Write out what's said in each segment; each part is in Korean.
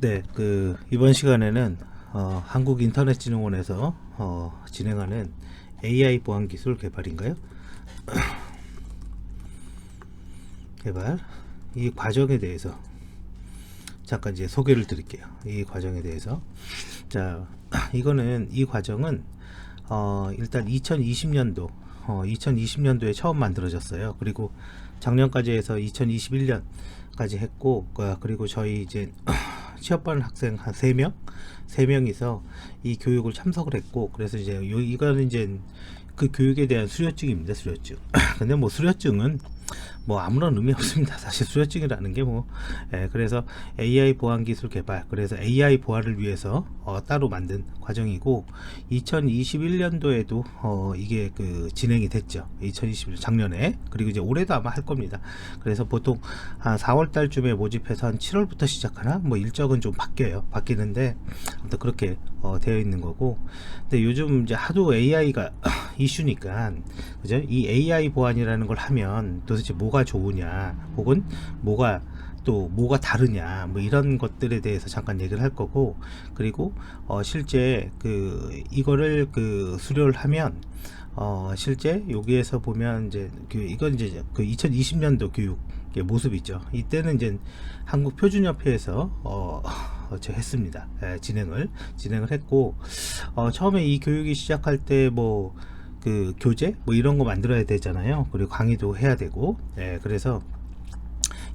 네, 이번 시간에는 한국인터넷진흥원에서 진행하는 AI 보안 기술 개발인가요? 개발 이 과정에 대해서 잠깐 이제 소개를 드릴게요. 이 과정에 대해서 이 과정은 일단 2020년도에 처음 만들어졌어요. 그리고 작년까지 해서 2021년까지 했고, 그리고 저희 이제 취업반 학생 한 3명이서 이 교육을 참석을 했고, 그래서 이제 이거는 이제 그 교육에 대한 수료증입니다. 수료증. 근데 뭐 수료증은 뭐 아무런 의미 없습니다. 사실 수료증이라는 게 그래서 AI 보안 기술 개발, 그래서 AI 보안을 위해서 따로 만든 과정이고, 2021년도에도 이게 진행이 됐죠. 2021년 작년에. 그리고 이제 올해도 아마 할 겁니다. 그래서 보통 한 4월 달쯤에 모집해서 한 7월부터 시작하나, 뭐 일정은 좀 바뀌는데 아무튼 그렇게 되어 있는 거고. 근데 요즘 이제 하도 AI가 이슈니까, 그죠? 이 AI 보안이라는 걸 하면 도대체 뭐가 좋으냐, 혹은 뭐가 다르냐, 뭐 이런 것들에 대해서 잠깐 얘기를 할 거고, 그리고 실제 이거를 수료를 하면 실제 여기에서 보면 이제 이건 이제 2020년도 교육의 모습이죠. 이때는 이제 한국표준협회에서 했습니다. 진행을 했고, 처음에 이 교육이 시작할 때 교재 뭐 이런 거 만들어야 되잖아요. 그리고 강의도 해야 되고, 그래서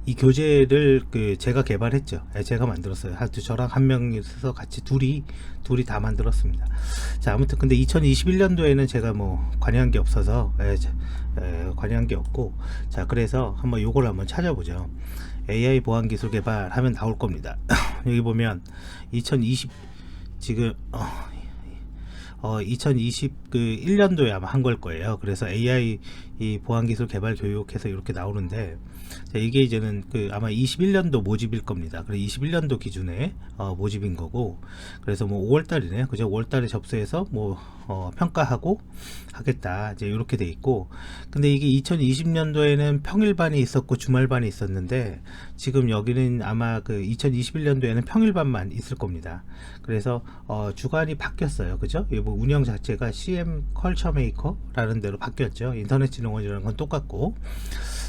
이 교재를 제가 개발했죠. 제가 만들었어요. 저랑 한 명이서 같이 둘이 다 만들었습니다. 자, 아무튼 근데 2021년도에는 제가 뭐 관여한 게 없어서 관여한 게 없고, 자, 그래서 요걸 한번 찾아보죠. AI 보안 기술 개발 하면 나올 겁니다. 여기 보면 2020 지금 2021년도에 아마 한 걸 거예요. 그래서 AI 이 보안기술 개발 교육해서 이렇게 나오는데, 자, 이게 이제는 아마 21년도 모집일 겁니다. 그래 21년도 기준에 모집인 거고, 그래서 뭐 5월달이네요. 그죠? 5월달에 접수해서 평가하고 하겠다, 이제 이렇게 돼 있고. 근데 이게 2020년도에는 평일반이 있었고 주말반이 있었는데, 지금 여기는 아마 2021년도에는 평일반만 있을 겁니다. 그래서 주관이 바뀌었어요. 그죠? 뭐 운영 자체가 CM 컬처 메이커라는 데로 바뀌었죠. 인터넷 진흥원이라는 건 똑같고.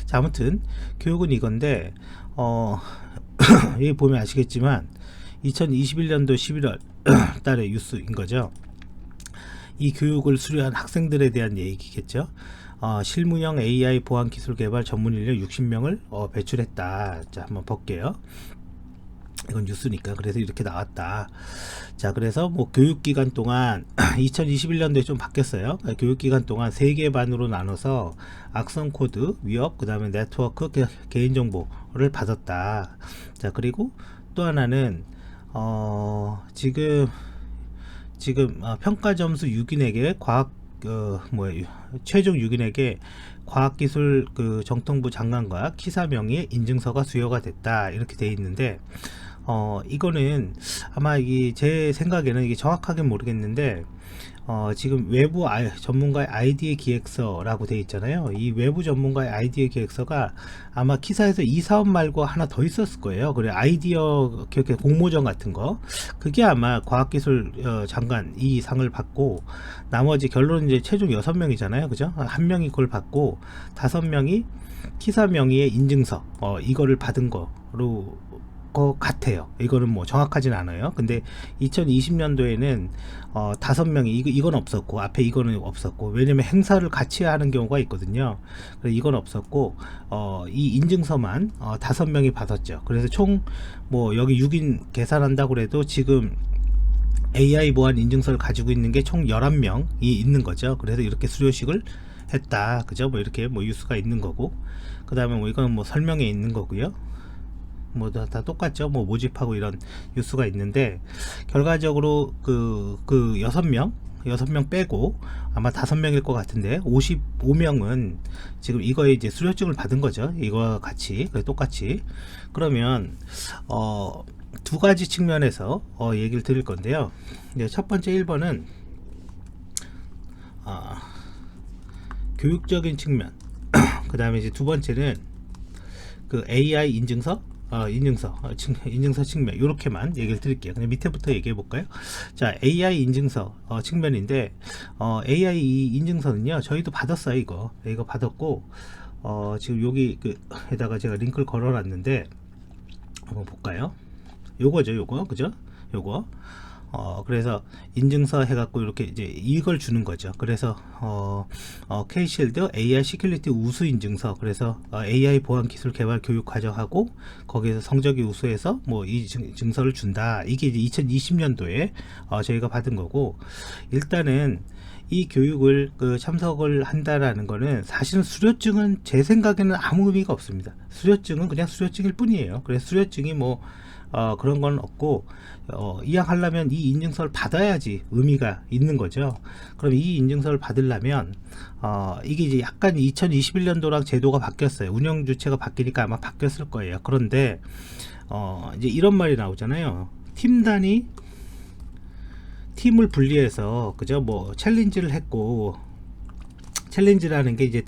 자, 아무튼 교육은 이건데, 여기 보면 아시겠지만 2021년도 11월 달에 뉴스인 거죠. 이 교육을 수료한 학생들에 대한 얘기겠죠. 실무형 AI 보안 기술 개발 전문 인력 60명을 배출했다. 자, 한번 볼게요. 이건 뉴스니까. 그래서 이렇게 나왔다. 자, 그래서 뭐 교육기간 동안 2021년도에 좀 바뀌었어요. 교육기간 동안 3개 반으로 나눠서 악성 코드, 위협, 그 다음에 네트워크, 개인정보를 받았다. 자, 그리고 또 하나는 지금 평가 점수 6인에게 최종 6인에게 과학기술 정통부 장관과 키사 명의의 인증서가 수여가 됐다, 이렇게 돼 있는데, 이거는 아마 제 생각에는 이게 정확하게 모르겠는데, 지금 외부 전문가의 아이디어 기획서라고 되어 있잖아요. 이 외부 전문가의 아이디어 기획서가 아마 키사에서 이 사업 말고 하나 더 있었을 거예요. 그래, 아이디어 공모전 같은 거, 그게 아마 과학기술 장관 이 상을 받고, 나머지 결론은 이제 최종 6명이잖아요. 그죠? 한 명이 그걸 받고 5명이 키사 명의의 인증서 이거를 받은 거로 것 같아요. 이거는 뭐 정확하진 않아요. 근데 2020년도에는 5명이 이건 없었고, 앞에 이거는 없었고, 왜냐면 행사를 같이 하는 경우가 있거든요. 그래서 이건 없었고, 이 인증서만 5명이 받았죠. 그래서 총 뭐 여기 6인 계산한다고 그래도 지금 AI 보안 인증서를 가지고 있는 게 총 11명이 있는 거죠. 그래서 이렇게 수료식을 했다. 그죠? 뭐 이렇게 뭐 뉴스가 있는 거고, 그 다음에 뭐 이건 뭐 설명에 있는 거고요. 뭐 다 똑같죠. 뭐 모집하고 이런 뉴스가 있는데, 결과적으로 6명 빼고 아마 5명일 것 같은데 55명은 지금 이거에 이제 수료증을 받은 거죠. 이거와 같이 똑같이. 그러면 두 가지 측면에서 얘기를 드릴 건데요. 이제 첫 번째 1번은 교육적인 측면, 그 다음에 이제 두 번째는 AI 인증서, 인증서 측면 이렇게만 얘기를 드릴게요. 그냥 밑에부터 얘기해 볼까요? 자, AI 인증서 측면인데 AI 이 인증서는요 저희도 받았어요. 이거 받았고 지금 여기 에다가 제가 링크를 걸어 놨는데 한번 볼까요? 요거죠, 요거. 그죠? 요거. 그래서 인증서 해갖고 이렇게 이제 이걸 주는 거죠. 그래서 K-실드 AI 시큐리티 우수 인증서. 그래서 AI 보안 기술 개발 교육 과정하고 거기에서 성적이 우수해서 뭐 이 증서를 준다. 이게 이제 2020년도에 저희가 받은 거고, 일단은 이 교육을 참석을 한다라는 거는 사실은 수료증은 제 생각에는 아무 의미가 없습니다. 수료증은 그냥 수료증일 뿐이에요. 그래서 수료증이 뭐 그런 건 없고, 이왕하려면 이 인증서를 받아야지 의미가 있는 거죠. 그럼 이 인증서를 받으려면 이게 이제 약간 2021년도랑 제도가 바뀌었어요. 운영 주체가 바뀌니까 아마 바뀌었을 거예요. 그런데 이제 이런 말이 나오잖아요. 팀 단위 팀을 분리해서, 그죠? 뭐 챌린지를 했고, 챌린지라는 게 이제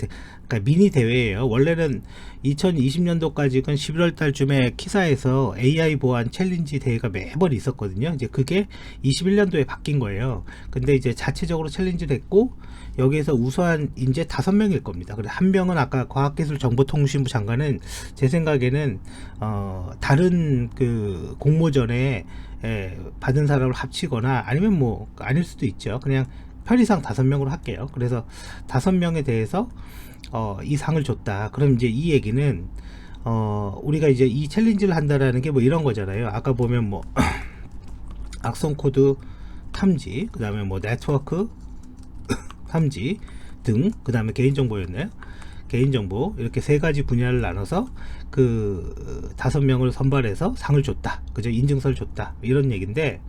그러니까 미니 대회예요. 원래는 2020년도까지는 11월 달쯤에 키사에서 AI 보안 챌린지 대회가 매번 있었거든요. 이제 그게 21년도에 바뀐 거예요. 근데 이제 자체적으로 챌린지를 했고, 여기에서 우수한 인재 5명일 겁니다. 그래, 한 명은 아까 과학기술정보통신부 장관은 제 생각에는 다른 그 공모전에 받은 사람을 합치거나, 아니면 뭐 아닐 수도 있죠. 그냥 편의상 5명으로 할게요. 그래서 5명에 대해서 이 상을 줬다. 그럼 이제 이 얘기는 우리가 이제 이 챌린지를 한다라는 게 뭐 이런 거잖아요. 아까 보면 뭐 악성 코드 탐지, 그 다음에 뭐 네트워크 탐지 등, 그 다음에 개인정보였나요? 개인정보, 이렇게 3가지 분야를 나눠서 그 5명을 선발해서 상을 줬다. 그죠? 인증서를 줬다. 이런 얘기인데,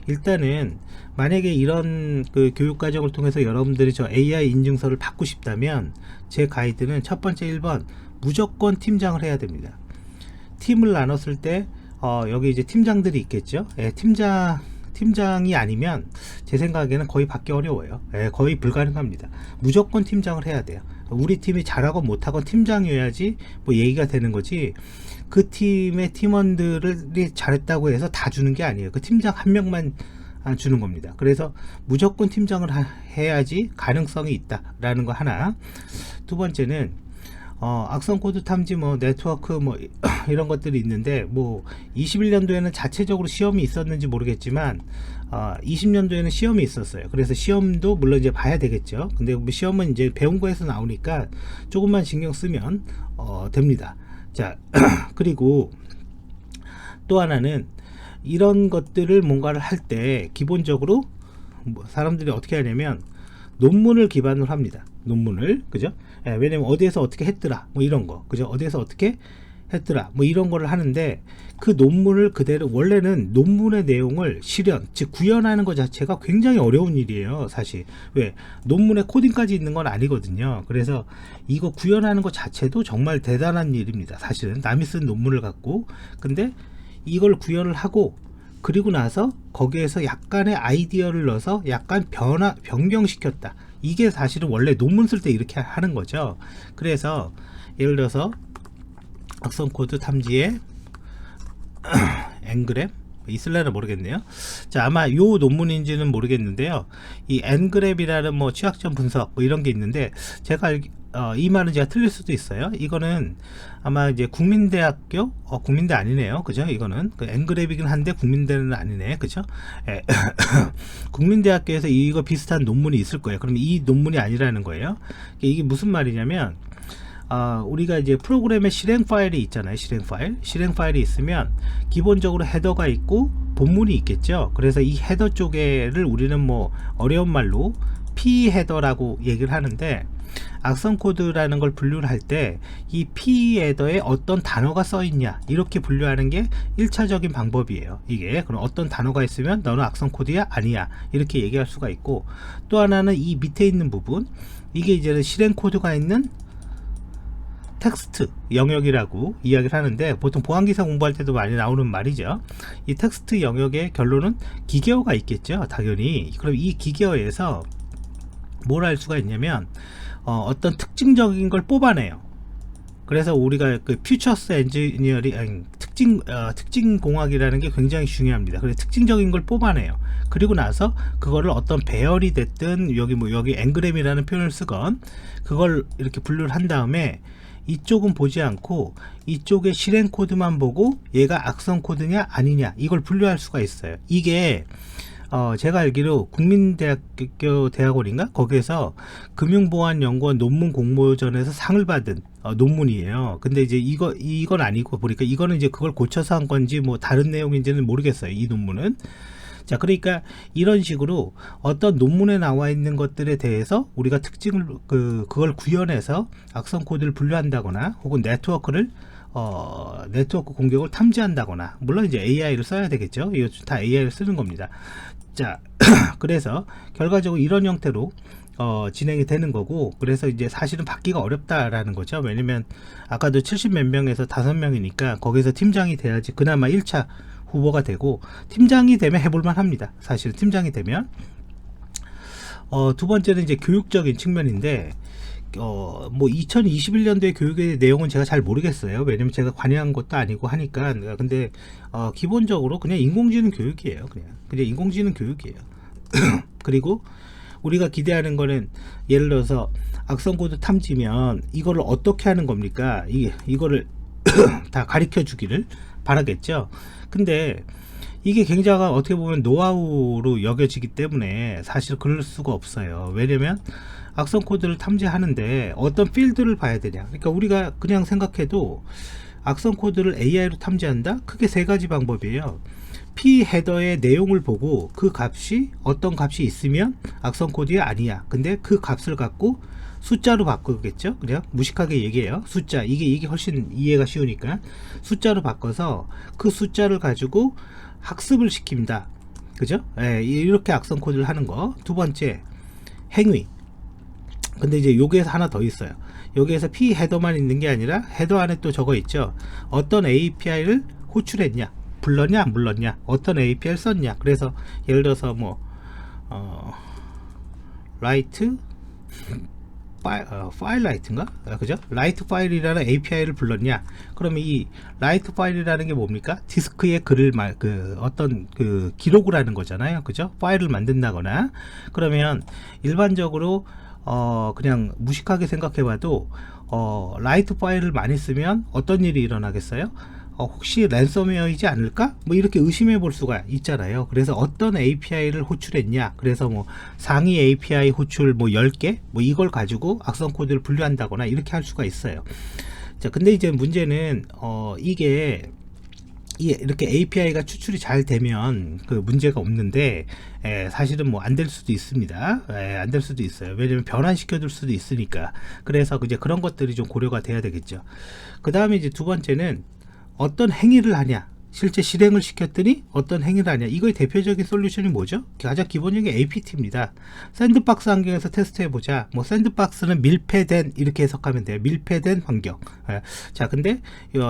일단은 만약에 이런 그 교육과정을 통해서 여러분들이 저 AI 인증서를 받고 싶다면 제 가이드는 첫 번째 1번 무조건 팀장을 해야 됩니다. 팀을 나눴을 때 여기 이제 팀장들이 있겠죠. 팀장이 아니면 제 생각에는 거의 받기 어려워요. 거의 불가능합니다. 무조건 팀장을 해야 돼요. 우리 팀이 잘하건 못하건 팀장이어야지 뭐 얘기가 되는 거지, 그 팀의 팀원들이 잘했다고 해서 다 주는 게 아니에요. 그 팀장 한 명만 주는 겁니다. 그래서 무조건 팀장을 해야지 가능성이 있다라는 거 하나. 두 번째는 악성 코드 탐지, 뭐 네트워크, 뭐 이런 것들이 있는데, 뭐 21년도에는 자체적으로 시험이 있었는지 모르겠지만 20년도에는 시험이 있었어요. 그래서 시험도 물론 이제 봐야 되겠죠. 근데 뭐 시험은 이제 배운 거에서 나오니까 조금만 신경 쓰면 됩니다. 자, 그리고 또 하나는 이런 것들을 뭔가를 할 때 기본적으로 뭐 사람들이 어떻게 하냐면 논문을 기반으로 합니다. 논문을, 그죠? 왜냐면 어디에서 어떻게 했더라, 뭐 이런 거, 그죠? 어디에서 어떻게 했더라, 뭐 이런 거를 하는데, 그 논문을 그대로, 원래는 논문의 내용을 실현, 즉 구현하는 것 자체가 굉장히 어려운 일이에요, 사실. 왜? 논문에 코딩까지 있는 건 아니거든요. 그래서 이거 구현하는 것 자체도 정말 대단한 일입니다, 사실은. 남이 쓴 논문을 갖고. 근데 이걸 구현을 하고, 그리고 나서 거기에서 약간의 아이디어를 넣어서 약간 변경시켰다. 이게 사실은 원래 논문 쓸 때 이렇게 하는 거죠. 그래서 예를 들어서 악성 코드 탐지에 엔그램 있을래나 모르겠네요. 자, 아마 요 논문인지는 모르겠는데요. 이 엔그램이라는 뭐 취약점 분석 뭐 이런 게 있는데, 제가 이 말은 제가 틀릴 수도 있어요. 이거는 아마 이제 국민대학교, 국민대 아니네요, 그죠? 이거는 그 엔그랩이긴 한데 국민대는 아니네, 그죠? 국민대학교에서 이거 비슷한 논문이 있을 거예요. 그럼 이 논문이 아니라는 거예요. 이게 무슨 말이냐면, 우리가 이제 프로그램의 실행 파일이 있잖아요. 실행 파일이 있으면 기본적으로 헤더가 있고 본문이 있겠죠. 그래서 이 헤더 쪽에를 우리는 뭐 어려운 말로 P 헤더라고 얘기를 하는데, 악성 코드라는 걸 분류를 할 때 이 P 헤더에 어떤 단어가 써 있냐, 이렇게 분류하는 게 1차적인 방법이에요. 이게 그럼 어떤 단어가 있으면 너는 악성 코드야, 아니야, 이렇게 얘기할 수가 있고, 또 하나는 이 밑에 있는 부분, 이게 이제는 실행 코드가 있는 텍스트 영역이라고 이야기를 하는데, 보통 보안기사 공부할 때도 많이 나오는 말이죠. 이 텍스트 영역의 결론은 기계어가 있겠죠, 당연히. 그럼 이 기계어에서 뭘 할 수가 있냐면 어떤 특징적인 걸 뽑아내요. 그래서 우리가 그 퓨처스 엔지니어링 아니, 특징 공학이라는 게 굉장히 중요합니다. 그래서 특징적인 걸 뽑아내요. 그리고 나서 그거를 어떤 배열이 됐든 여기 엔그램이라는 표현을 쓰건 그걸 이렇게 분류를 한 다음에 이쪽은 보지 않고 이쪽에 실행 코드만 보고 얘가 악성 코드냐 아니냐 이걸 분류할 수가 있어요. 이게 제가 알기로 국민대학교 대학원인가 거기에서 금융보안연구원 논문 공모전에서 상을 받은 논문이에요. 근데 이제 이건 아니고 보니까 이거는 이제 그걸 고쳐서 한 건지 뭐 다른 내용인지는 모르겠어요. 이 논문은. 자, 그러니까 이런 식으로 어떤 논문에 나와 있는 것들에 대해서 우리가 특징을 그걸 구현해서 악성 코드를 분류한다거나 혹은 네트워크 공격을 탐지한다거나, 물론 이제 AI를 써야 되겠죠. 이거 다 AI를 쓰는 겁니다. 자, 그래서 결과적으로 이런 형태로 진행이 되는 거고, 그래서 이제 사실은 받기가 어렵다라는 거죠. 왜냐면 아까도 70 몇 명에서 5명이니까 거기서 팀장이 돼야지 그나마 1차 후보가 되고, 팀장이 되면 해볼만 합니다. 사실 팀장이 되면. 두 번째는 이제 교육적인 측면인데, 뭐 2021년도의 교육의 내용은 제가 잘 모르겠어요. 왜냐면 제가 관여한 것도 아니고 하니까. 근데 기본적으로 그냥 인공지능 교육이에요. 그냥 인공지능 교육이에요. 그리고 우리가 기대하는 거는, 예를 들어서 악성코드 탐지면 이거를 어떻게 하는 겁니까? 이거를 다 가르쳐 주기를 바라겠죠. 근데 이게 굉장히 어떻게 보면 노하우로 여겨지기 때문에 사실 그럴 수가 없어요. 왜냐면 악성 코드를 탐지하는데 어떤 필드를 봐야 되냐. 그러니까 우리가 그냥 생각해도 악성 코드를 AI로 탐지한다? 크게 세 가지 방법이에요. P 헤더의 내용을 보고 그 값이 어떤 값이 있으면 악성 코드가 아니야. 근데 그 값을 갖고 숫자로 바꾸겠죠. 그냥 무식하게 얘기해요. 숫자, 이게 훨씬 이해가 쉬우니까 숫자로 바꿔서 그 숫자를 가지고 학습을 시킵니다. 그죠? 예, 이렇게 악성 코드를 하는 거. 두 번째, 행위. 근데 이제 여기에서 하나 더 있어요. 여기에서 P 헤더만 있는 게 아니라 헤더 안에 또 적어 있죠. 어떤 API를 호출했냐, 불렀냐 안 불렀냐, 어떤 API를 썼냐. 그래서 예를 들어서 뭐 라이트 파일 라이트인가? 그죠? 라이트 파일이라는 API를 불렀냐? 그러면 이 라이트 파일이라는 게 뭡니까? 디스크에 글을 어떤 기록을 하는 거잖아요. 그죠? 파일을 만든다거나. 그러면 일반적으로 그냥 무식하게 생각해봐도 라이트 파일을 많이 쓰면 어떤 일이 일어나겠어요? 혹시 랜섬웨어이지 않을까? 뭐 이렇게 의심해 볼 수가 있잖아요. 그래서 어떤 API를 호출했냐, 그래서 뭐 상위 API 호출 뭐 10개 뭐 이걸 가지고 악성 코드를 분류한다거나 이렇게 할 수가 있어요. 자, 근데 이제 문제는 이게 이렇게 API가 추출이 잘 되면 그 문제가 없는데, 사실은 뭐 안 될 수도 있습니다. 안 될 수도 있어요. 왜냐면 변환시켜 줄 수도 있으니까. 그래서 이제 그런 것들이 좀 고려가 돼야 되겠죠. 그 다음에 이제 두 번째는 어떤 행위를 하냐, 실제 실행을 시켰더니 어떤 행위를 하냐. 이거의 대표적인 솔루션이 뭐죠? 가장 기본적인 게 APT입니다. 샌드박스 환경에서 테스트해보자. 뭐 샌드박스는 밀폐된, 이렇게 해석하면 돼요. 밀폐된 환경. 자, 근데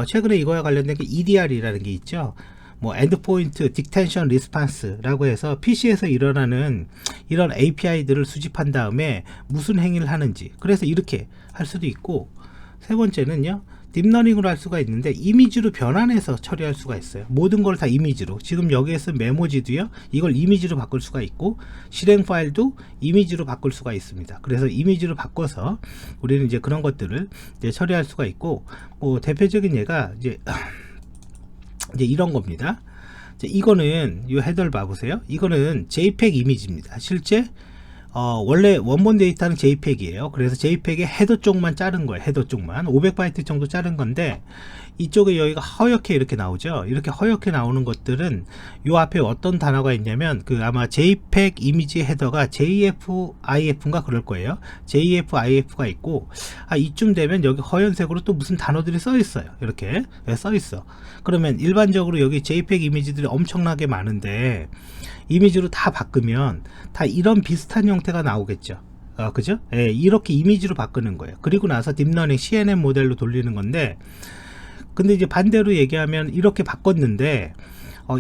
최근에 이거와 관련된 게 EDR이라는 게 있죠. 뭐 엔드포인트 디텐션 리스판스라고 해서 PC에서 일어나는 이런 API들을 수집한 다음에 무슨 행위를 하는지, 그래서 이렇게 할 수도 있고, 세 번째는요, 딥러닝으로 할 수가 있는데 이미지로 변환해서 처리할 수가 있어요. 모든 걸 다 이미지로. 지금 여기에서 메모지도요, 이걸 이미지로 바꿀 수가 있고, 실행 파일도 이미지로 바꿀 수가 있습니다. 그래서 이미지로 바꿔서 우리는 이제 그런 것들을 이제 처리할 수가 있고, 뭐 대표적인 예가 이제 이런 겁니다. 이거는 이 헤더를 봐보세요. 이거는 JPEG 이미지입니다. 실제 원래 원본 데이터는 JPEG이에요. 그래서 JPEG의 헤더 쪽만 자른 거예요. 헤더 쪽만 500바이트 정도 자른 건데, 이쪽에 여기가 허옇게 이렇게 나오죠. 이렇게 허옇게 나오는 것들은 요 앞에 어떤 단어가 있냐면 아마 JPEG 이미지 헤더가 JFIF인가 그럴 거예요. JFIF가 있고, 이쯤 되면 여기 허연색으로 또 무슨 단어들이 써 있어요. 이렇게 써 있어. 그러면 일반적으로 여기 JPEG 이미지들이 엄청나게 많은데 이미지로 다 바꾸면 다 이런 비슷한 형태가 나오겠죠. 그죠? 이렇게 이미지로 바꾸는 거예요. 그리고 나서 딥러닝 CNN 모델로 돌리는 건데, 근데 이제 반대로 얘기하면 이렇게 바꿨는데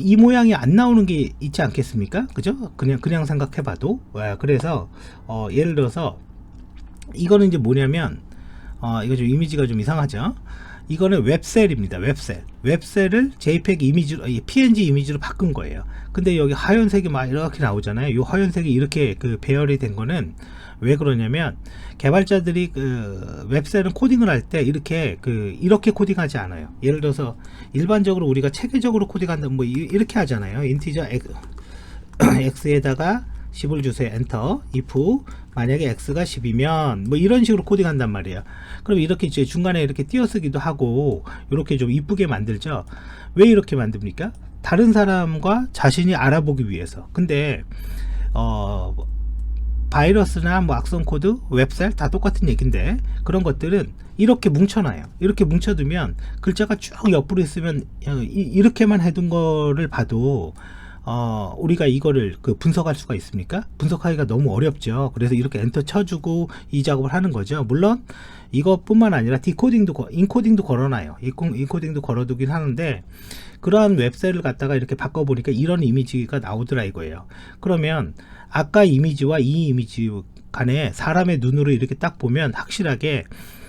이 모양이 안 나오는 게 있지 않겠습니까? 그죠? 그냥 생각해봐도. 그래서 예를 들어서 이거는 이제 뭐냐면 이거 좀 이미지가 좀 이상하죠. 이거는 웹셀입니다. 웹셀을 JPEG 이미지로, PNG 이미지로 바꾼 거예요. 근데 여기 하얀색이 막 이렇게 나오잖아요. 이 하얀색이 이렇게 그 배열이 된 거는 왜 그러냐면, 개발자들이 그 웹셀은 코딩을 할 때 이렇게 코딩하지 않아요. 예를 들어서 일반적으로 우리가 체계적으로 코딩한다 뭐 이렇게 하잖아요. 인티저 x에다가 10을 주세요. 엔터. if 만약에 x가 10이면 뭐 이런 식으로 코딩한단 말이에요. 그럼 이렇게 이제 중간에 이렇게 띄어쓰기도 하고 이렇게 좀 이쁘게 만들죠. 왜 이렇게 만듭니까? 다른 사람과 자신이 알아보기 위해서. 근데 바이러스나 뭐 악성 코드, 웹셀 다 똑같은 얘기인데, 그런 것들은 이렇게 뭉쳐놔요. 이렇게 뭉쳐두면 글자가 쭉 옆으로 있으면 이렇게만 해둔 거를 봐도 우리가 이거를 분석할 수가 있습니까? 분석하기가 너무 어렵죠. 그래서 이렇게 엔터 쳐주고 이 작업을 하는 거죠. 물론 이것뿐만 아니라 인코딩도 걸어놔요. 인코딩도 걸어두긴 하는데, 그러한 웹셀을 갖다가 이렇게 바꿔보니까 이런 이미지가 나오더라 이거예요. 그러면 아까 이미지와 이 이미지 간에 사람의 눈으로 이렇게 딱 보면 확실하게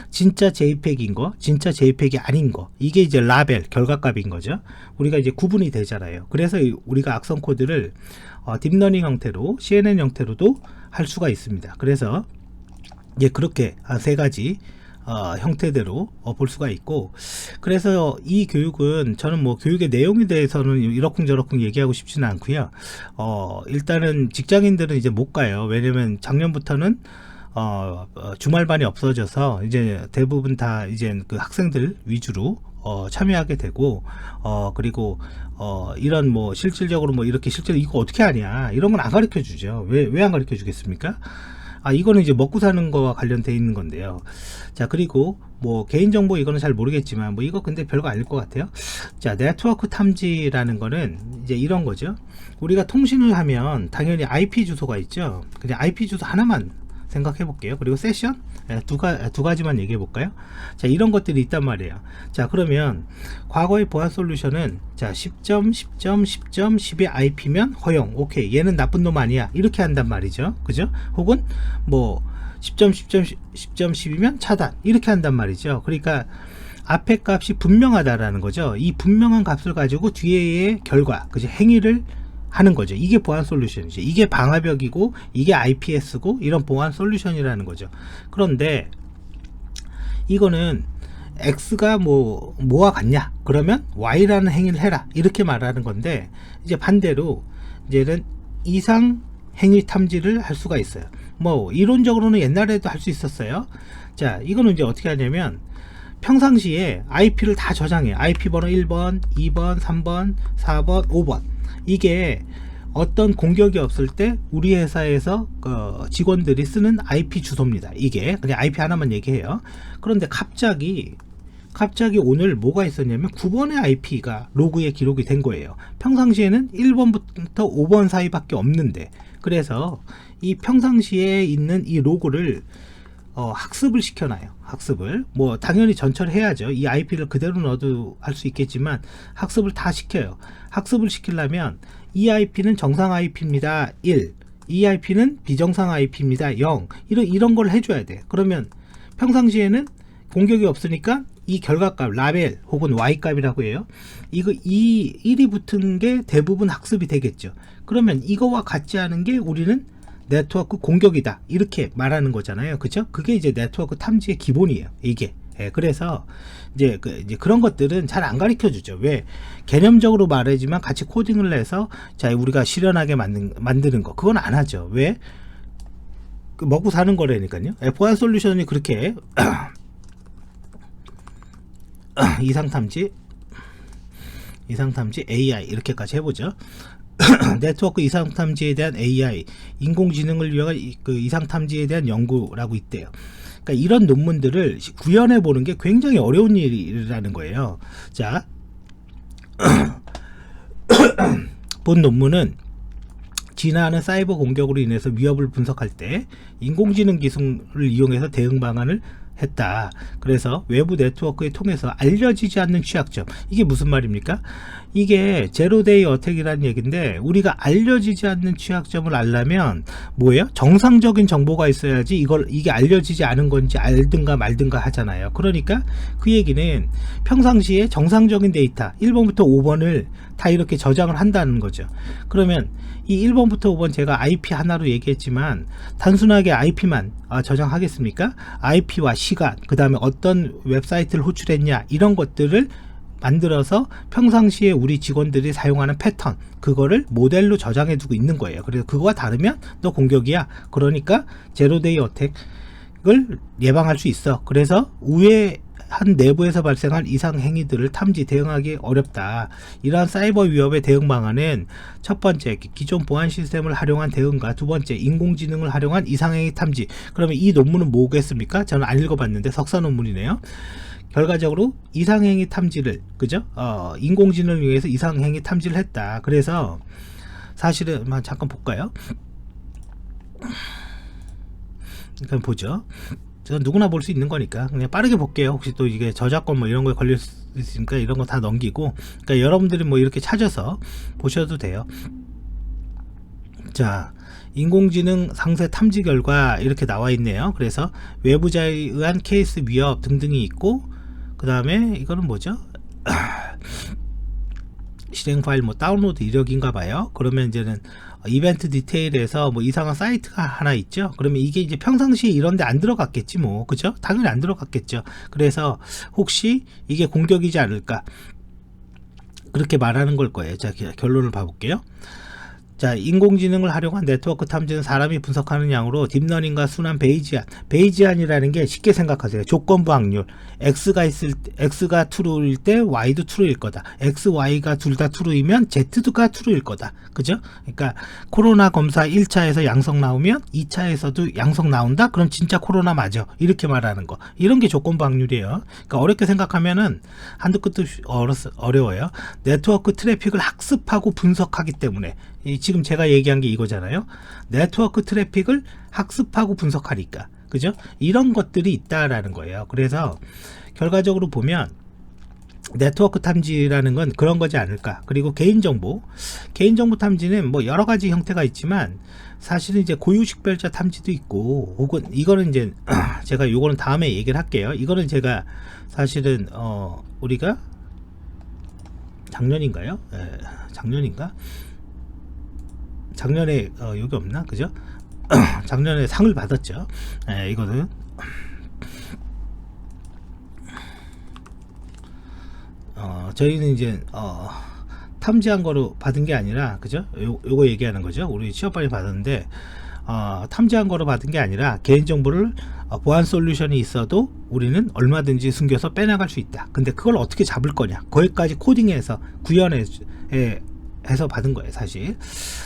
진짜 JPEG인 거, 진짜 JPEG이 아닌 거, 이게 이제 라벨, 결과값인 거죠. 우리가 이제 구분이 되잖아요. 그래서 우리가 악성 코드를 딥러닝 형태로, CNN 형태로도 할 수가 있습니다. 그래서 이제 그렇게 세 가지 형태대로 볼 수가 있고, 그래서 이 교육은 저는 뭐 교육의 내용에 대해서는 이러쿵저러쿵 얘기하고 싶지는 않고요. 일단은 직장인들은 이제 못 가요. 왜냐면 작년부터는 주말반이 없어져서 이제 대부분 다 이제 그 학생들 위주로 참여하게 되고, 그리고 이런 뭐 실질적으로 뭐 이렇게 실제로 이거 어떻게 하냐 이런 건 안 가르쳐 주죠. 왜 안 가르쳐 주겠습니까? 이거는 이제 먹고 사는 거와 관련돼 있는 건데요. 자, 그리고 뭐 개인정보 이거는 잘 모르겠지만 뭐 이거 근데 별거 아닐 것 같아요. 자, 네트워크 탐지라는 거는 이제 이런 거죠. 우리가 통신을 하면 당연히 IP 주소가 있죠. 그냥 IP 주소 하나만 생각해 볼게요. 그리고 세션 두 가지만 얘기해 볼까요? 자, 이런 것들이 있단 말이에요. 자, 그러면 과거의 보안 솔루션은 자 10.10.10.10의 IP면 허용, 오케이, 얘는 나쁜 놈 아니야, 이렇게 한단 말이죠. 그죠? 혹은 뭐 10.10.10.10이면 차단, 이렇게 한단 말이죠. 그러니까 앞에 값이 분명하다라는 거죠. 이 분명한 값을 가지고 뒤에의 결과, 그죠? 행위를 하는 거죠. 이게 보안 솔루션이죠. 이게 방화벽이고 이게 IPS고 이런 보안 솔루션이라는 거죠. 그런데 이거는 X가 뭐와 같냐? 그러면 Y라는 행위를 해라, 이렇게 말하는 건데, 이제 반대로 이제는 이상 행위 탐지를 할 수가 있어요. 뭐 이론적으로는 옛날에도 할 수 있었어요. 자, 이거는 이제 어떻게 하냐면 평상시에 IP를 다 저장해요. IP 번호 1번, 2번, 3번, 4번, 5번. 이게 어떤 공격이 없을 때 우리 회사에서 직원들이 쓰는 IP 주소입니다. 이게 그냥 IP 하나만 얘기해요. 그런데 갑자기 오늘 뭐가 있었냐면 9번의 IP가 로그에 기록이 된 거예요. 평상시에는 1번부터 5번 사이밖에 없는데, 그래서 이 평상시에 있는 이 로그를 학습을 시켜놔요. 학습을 뭐 당연히 전철해야죠. 이 IP를 그대로 넣어도 할 수 있겠지만 학습을 다 시켜요. 학습을 시키려면 이 IP는 정상 IP입니다 1, 이 IP는 비정상 IP입니다 0, 이런 걸 해줘야 돼. 그러면 평상시에는 공격이 없으니까 이 결과값 라벨 혹은 Y값이라고 해요. 이 1이 붙은 게 대부분 학습이 되겠죠. 그러면 이거와 같지 않은 게 우리는 네트워크 공격이다, 이렇게 말하는 거잖아요. 그죠? 그게 이제 네트워크 탐지의 기본이에요, 이게. 그래서 이제 그런 것들은 잘 안 가르쳐 주죠. 왜? 개념적으로 말하지만 같이 코딩을 해서 자 우리가 실현하게 만드는 거, 그건 안 하죠. 왜? 먹고 사는 거라니까요. 보안 솔루션이 그렇게 이상 탐지 AI 이렇게까지 해보죠. 네트워크 이상 탐지에 대한 AI, 인공지능을 위한 그 이상 탐지에 대한 연구라고 있대요. 그러니까 이런 논문들을 구현해 보는 게 굉장히 어려운 일이라는 거예요. 자, 본 논문은 진화하는 사이버 공격으로 인해서 위협을 분석할 때 인공지능 기술을 이용해서 대응 방안을 했다. 그래서 외부 네트워크에 통해서 알려지지 않는 취약점. 이게 무슨 말입니까? 이게 제로데이 어택이라는 얘기인데, 우리가 알려지지 않는 취약점을 알려면 뭐예요? 정상적인 정보가 있어야지 이게 알려지지 않은 건지 알든가 말든가 하잖아요. 그러니까 그 얘기는 평상시에 정상적인 데이터 1번부터 5번을 다 이렇게 저장을 한다는 거죠. 그러면 이 1번부터 5번 제가 IP 하나로 얘기했지만 단순하게 IP만 저장하겠습니까? IP와 시간, 그 다음에 어떤 웹사이트를 호출했냐, 이런 것들을 만들어서 평상시에 우리 직원들이 사용하는 패턴, 그거를 모델로 저장해 두고 있는 거예요. 그래서 그거와 다르면 너 공격이야. 그러니까 제로데이 어택을 예방할 수 있어. 그래서 우회한 내부에서 발생한 이상 행위들을 탐지 대응하기 어렵다. 이러한 사이버 위협의 대응 방안은 첫 번째, 기존 보안 시스템을 활용한 대응과 두 번째, 인공지능을 활용한 이상행위 탐지. 그러면 이 논문은 뭐겠습니까? 저는 안 읽어봤는데 석사 논문이네요. 결과적으로 이상행위 탐지를, 그죠? 인공지능을 이용해서 이상행위 탐지를 했다. 그래서 사실은 잠깐 볼까요? 그럼 보죠. 제가 누구나 볼 수 있는 거니까 그냥 빠르게 볼게요. 혹시 또 이게 저작권 뭐 이런 거에 걸릴 수 있으니까 이런 거 다 넘기고, 그러니까 여러분들이 뭐 이렇게 찾아서 보셔도 돼요. 자, 인공지능 상세 탐지 결과 이렇게 나와 있네요. 그래서 외부자에 의한 케이스 위협 등등이 있고, 그 다음에 이거는 뭐죠? 실행 파일 뭐 다운로드 이력인가 봐요. 그러면 이제는 이벤트 디테일에서 뭐 이상한 사이트가 하나 있죠. 그러면 이게 이제 평상시에 이런데 안 들어갔겠지 뭐, 그죠? 당연히 안 들어갔겠죠. 그래서 혹시 이게 공격이지 않을까, 그렇게 말하는 걸 거예요. 자, 결론을 봐볼게요. 자, 인공지능을 활용한 네트워크 탐지는 사람이 분석하는 양으로 딥러닝과 순환 베이지안이라는 게 쉽게 생각하세요. 조건부 확률. X가 true일 때 Y도 true일 거다. X, Y가 둘 다 true이면 Z가 true일 거다. 그죠? 그러니까 코로나 검사 1차에서 양성 나오면 2차에서도 양성 나온다? 그럼 진짜 코로나 맞아. 이렇게 말하는 거. 이런 게 조건부 확률이에요. 그러니까 어렵게 생각하면은 한도 끝도 어려워요. 네트워크 트래픽을 학습하고 분석하기 때문에, 지금 제가 얘기한 게 이거잖아요. 네트워크 트래픽을 학습하고 분석하니까, 그죠? 이런 것들이 있다라는 거예요. 그래서 결과적으로 보면 네트워크 탐지라는 건 그런 거지 않을까. 그리고 개인정보 탐지는 뭐 여러 가지 형태가 있지만 사실은 이제 고유식별자 탐지도 있고, 혹은 이거는 이제 제가 요거는 다음에 얘기를 할게요. 이거는 제가 사실은 우리가 작년인가요? 작년인가? 작년에 여기 없나? 그죠? 작년에 상을 받았죠. 이거는 저희는 이제 탐지한 거로 받은 게 아니라, 그죠? 요거 얘기하는 거죠. 우리 취업반이 받았는데 탐지한 거로 받은 게 아니라 개인정보를 보안 솔루션이 있어도 우리는 얼마든지 숨겨서 빼나갈 수 있다. 근데 그걸 어떻게 잡을 거냐, 거기까지 코딩해서 구현해서 받은 거예요, 사실.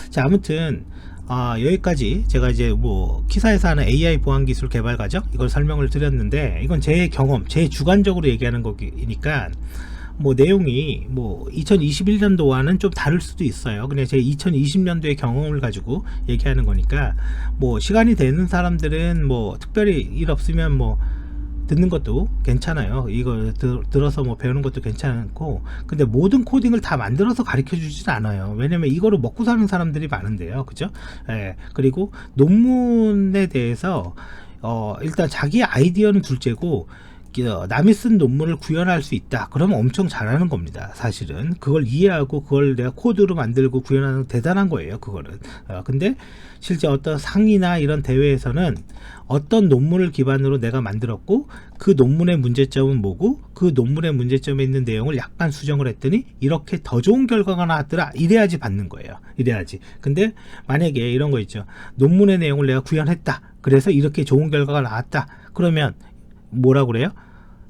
자, 아무튼 여기까지 제가 이제 뭐 키사에서 하는 AI 보안 기술 개발 과정, 이걸 설명을 드렸는데, 이건 제 경험, 제 주관적으로 얘기하는 거니까 뭐 내용이 뭐 2021년도와는 좀 다를 수도 있어요. 그냥 제 2020년도의 경험을 가지고 얘기하는 거니까, 뭐 시간이 되는 사람들은 뭐 특별히 일 없으면 뭐 듣는 것도 괜찮아요. 이거 들어서 뭐 배우는 것도 괜찮고, 근데 모든 코딩을 다 만들어서 가르쳐 주진 않아요. 왜냐면 이거로 먹고 사는 사람들이 많은데요, 그죠? 그리고 논문에 대해서 일단 자기 아이디어는 둘째고, 남이 쓴 논문을 구현할 수 있다, 그러면 엄청 잘하는 겁니다. 사실은 그걸 이해하고 그걸 내가 코드로 만들고 구현하는 건 대단한 거예요, 그거는. 근데 실제 어떤 상이나 이런 대회에서는 어떤 논문을 기반으로 내가 만들었고, 그 논문의 문제점은 뭐고, 그 논문의 문제점에 있는 내용을 약간 수정을 했더니 이렇게 더 좋은 결과가 나왔더라, 이래야지 받는 거예요. 이래야지. 근데 만약에 이런 거 있죠. 논문의 내용을 내가 구현했다, 그래서 이렇게 좋은 결과가 나왔다, 그러면 뭐라 그래요?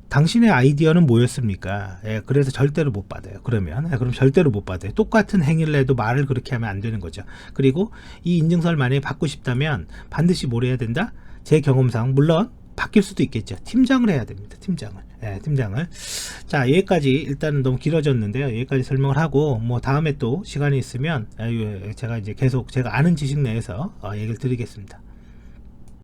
당신의 아이디어는 뭐였습니까? 그래서 절대로 못 받아요. 그럼 절대로 못 받아요. 똑같은 행위를 해도 말을 그렇게 하면 안 되는 거죠. 그리고 이 인증서를 만약에 받고 싶다면 반드시 뭘 해야 된다? 제 경험상 물론 바뀔 수도 있겠죠. 팀장을 해야 됩니다. 팀장을. 자, 여기까지 일단은 너무 길어졌는데요. 여기까지 설명을 하고, 뭐 다음에 또 시간이 있으면 제가 이제 계속 제가 아는 지식 내에서 얘기를 드리겠습니다.